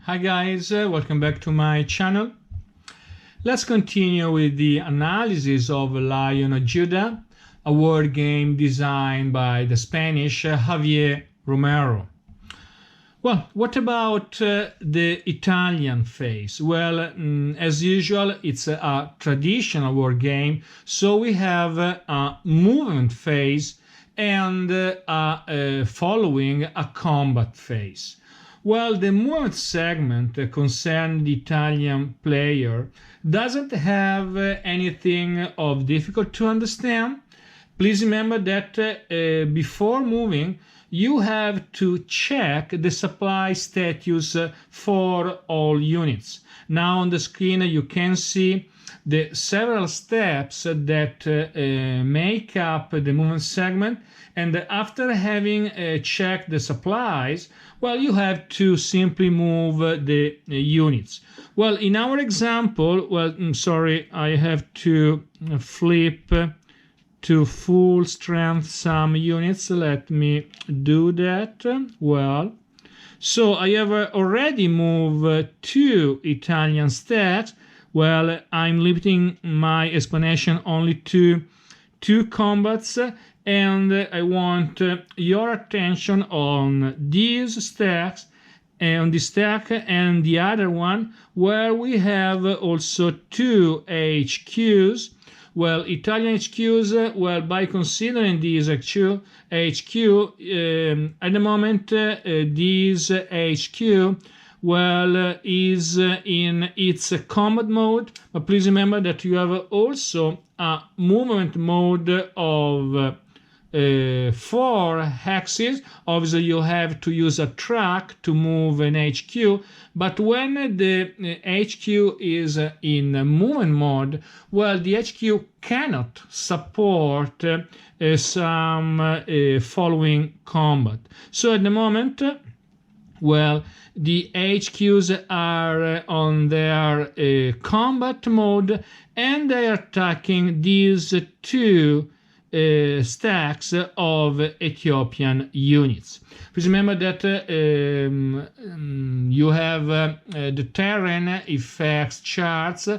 Hi guys, welcome back to my channel. Let's continue with the analysis of Lion of Judah, a word game designed by the Spanish Javier Romero. Well, what about the Italian phase? Well, as usual, it's a traditional word game, so we have a movement phase and following a combat phase. Well, the movement segment concerning the Italian player doesn't have anything of difficult to understand. Please remember that before moving, you have to check the supply status for all units. Now on the screen you can see the several steps that make up the movement segment, and after having checked the supplies, well, you have to simply move the units. Well, in our example, I have to flip to full strength some units. Let me do that. Well, so I have already moved 2 Italian stacks. Well, I'm limiting my explanation only to 2 combats, and I want your attention on these stacks, on this stack and the other one, where we have also 2 HQs. Well, Italian HQs, well, by considering these HQ, at the moment, this HQ, well, is in its combat mode, but please remember that you have also a movement mode of 4 axes. Obviously, you have to use a track to move an HQ, but when the HQ is in movement mode, well, the HQ cannot support some following combat. So at the moment, well, the HQs are on their combat mode, and they are attacking these 2 stacks of Ethiopian units. Please remember that you have the terrain effects charts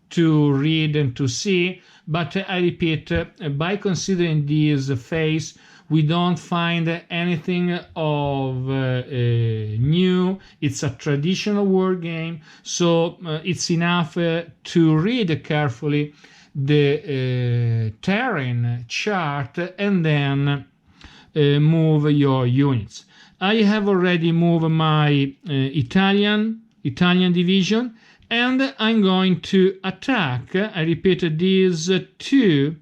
to read and to see, but I repeat, by considering this phase, we don't find anything of new. It's a traditional word game, so it's enough to read carefully the terrain chart and then move your units. I have already moved my Italian division, and I'm going to attack, I repeat, these 2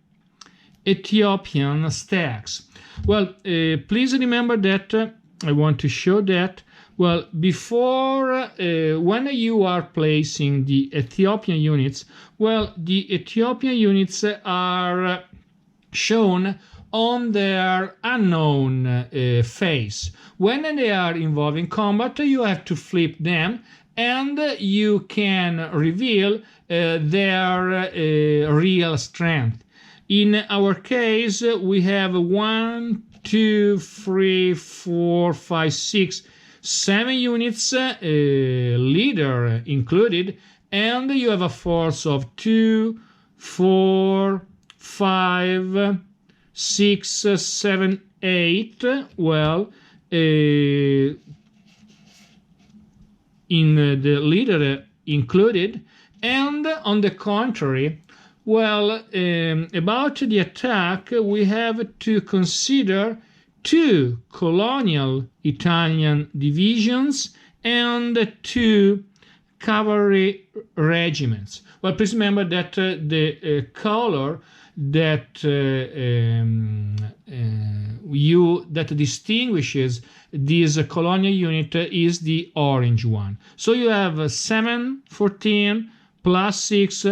Ethiopian stacks. Well, please remember that I want to show that, well, before, when you are placing the Ethiopian units, well, the Ethiopian units are shown on their unknown phase. When they are involved in combat, you have to flip them, and you can reveal their real strength. In our case, we have 1, 2, 3, 4, 5, 6, 7 units, leader included, and you have a force of 2, 4, 5, 6, 7, 8. Well, in the leader included, and on the contrary, well, about the attack, we have to consider 2 colonial Italian divisions and 2 cavalry regiments. Well, please remember that the color that that distinguishes this colonial unit is the orange one. So you have 7, 14 plus 6,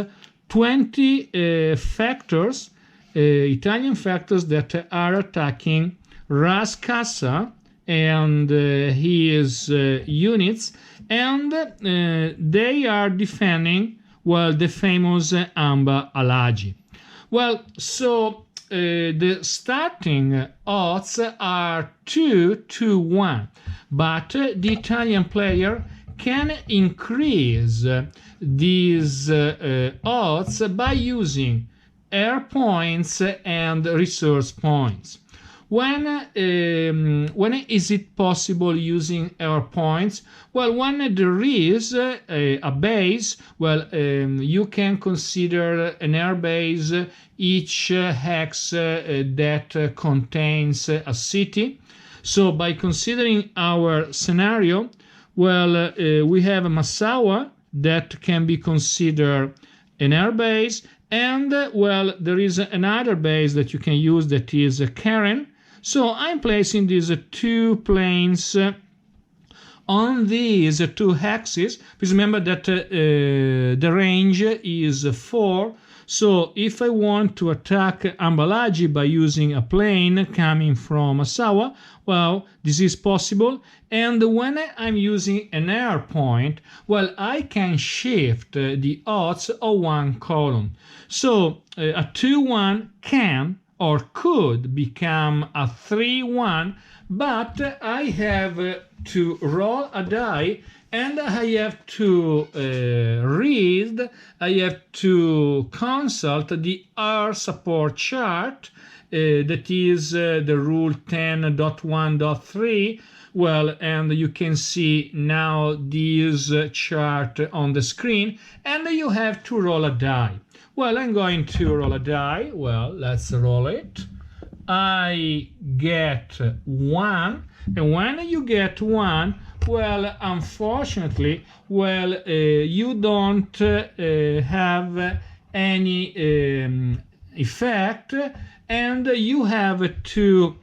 20 factors, Italian factors that are attacking Ras Casa and his units, and they are defending, well, the famous Amba Alagi. Well, so the starting odds are 2 to 1, but the Italian player can increase these odds by using air points and resource points. When is it possible using air points? Well, when there is a base, well, you can consider an air base each hex that contains a city. So by considering our scenario, well, we have Massawa that can be considered an air base, and well, there is another base that you can use that is Karen. So I'm placing these two planes on these two hexes. Please remember that the range is 4. So if I want to attack Ambalaji by using a plane coming from Asawa, well, this is possible. And when I'm using an air point, well, I can shift the odds of one column. So a 2-1 can or could become a 3-1, but I have to roll a die and I have to read, I have to consult the R support chart, that is the rule 10.1.3. Well, and you can see now this chart on the screen, and you have to roll a die. Well, I'm going to roll a die. Well, let's roll it. I get 1, and when you get 1, well, unfortunately, well, you don't have any effect, and you have to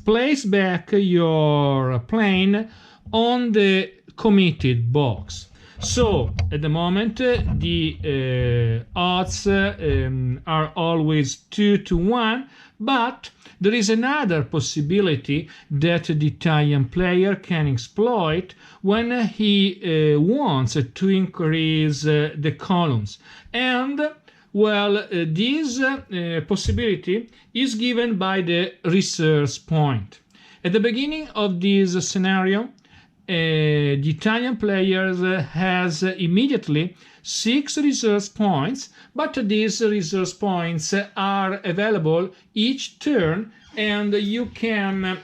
place back your plane on the committed box. So at the moment the odds are always 2-1, but there is another possibility that the Italian player can exploit when he wants to increase the columns. And well, this possibility is given by the resource point. At the beginning of this scenario, the Italian player has immediately 6 resource points, but these resource points are available each turn, and you can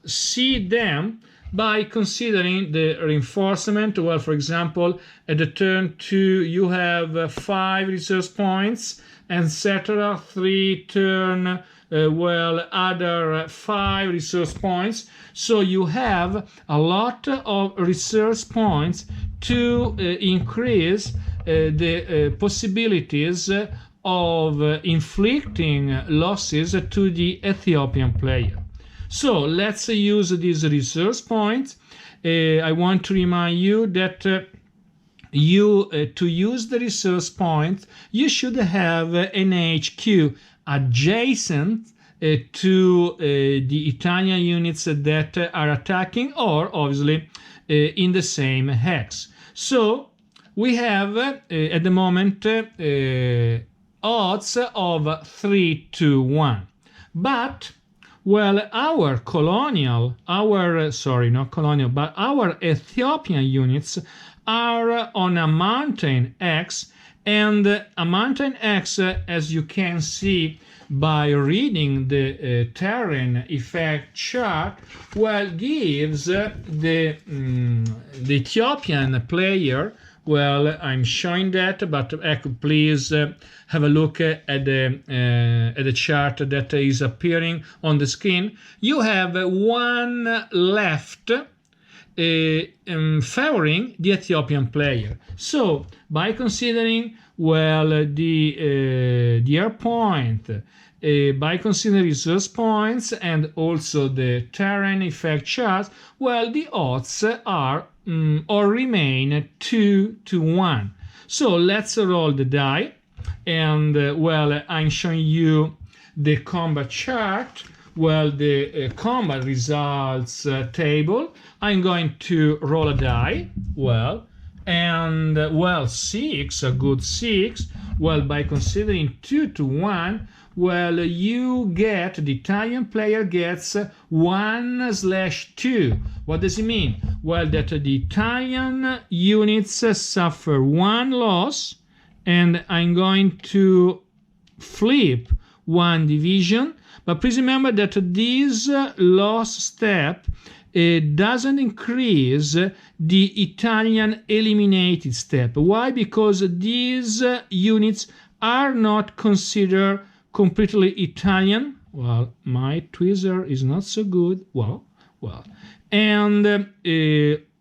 see them by considering the reinforcement. Well, for example, at the turn 2 you have 5 resource points, etc. 3 turn, well, other 5 resource points. So you have a lot of resource points to increase the possibilities of inflicting losses to the Ethiopian player. So let's use these resource points. I want to remind you that to use the resource point, you should have an HQ adjacent to the Italian units that are attacking, or obviously in the same hex. So we have at the moment odds of 3-1, but well, our Ethiopian units are on a mountain X, and a mountain X, as you can see by reading the terrain effect chart, well, gives the Ethiopian player, well, I'm showing that, but please have a look at the chart that is appearing on the screen. You have 1 left favoring the Ethiopian player. So by considering, well, the air point, by considering resource points and also the terrain effect chart, well, the odds are or remain 2-1. So let's roll the die, and well, I'm showing you the combat chart. Well, the combat results table. I'm going to roll a die. Well, and well, 6, a good 6. Well, by considering 2-1, Well, you get, the Italian player gets 1/2. What does it mean? Well, that the Italian units suffer 1 loss, and I'm going to flip 1 division. But please remember that this loss step doesn't increase the Italian eliminated step. Why? Because these units are not considered completely Italian. Well, my tweezer is not so good. Well. And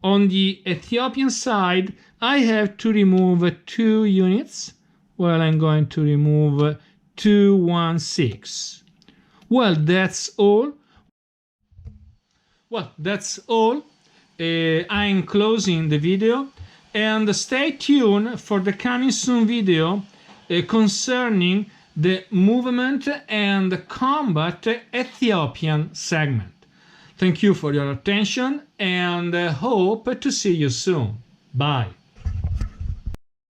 on the Ethiopian side, I have to remove 2 units. Well, I'm going to remove 2, 1, 6. Well, that's all. I'm closing the video, and stay tuned for the coming soon video concerning the movement and combat Ethiopian segment. Thank you for your attention, and hope to see you soon. Bye.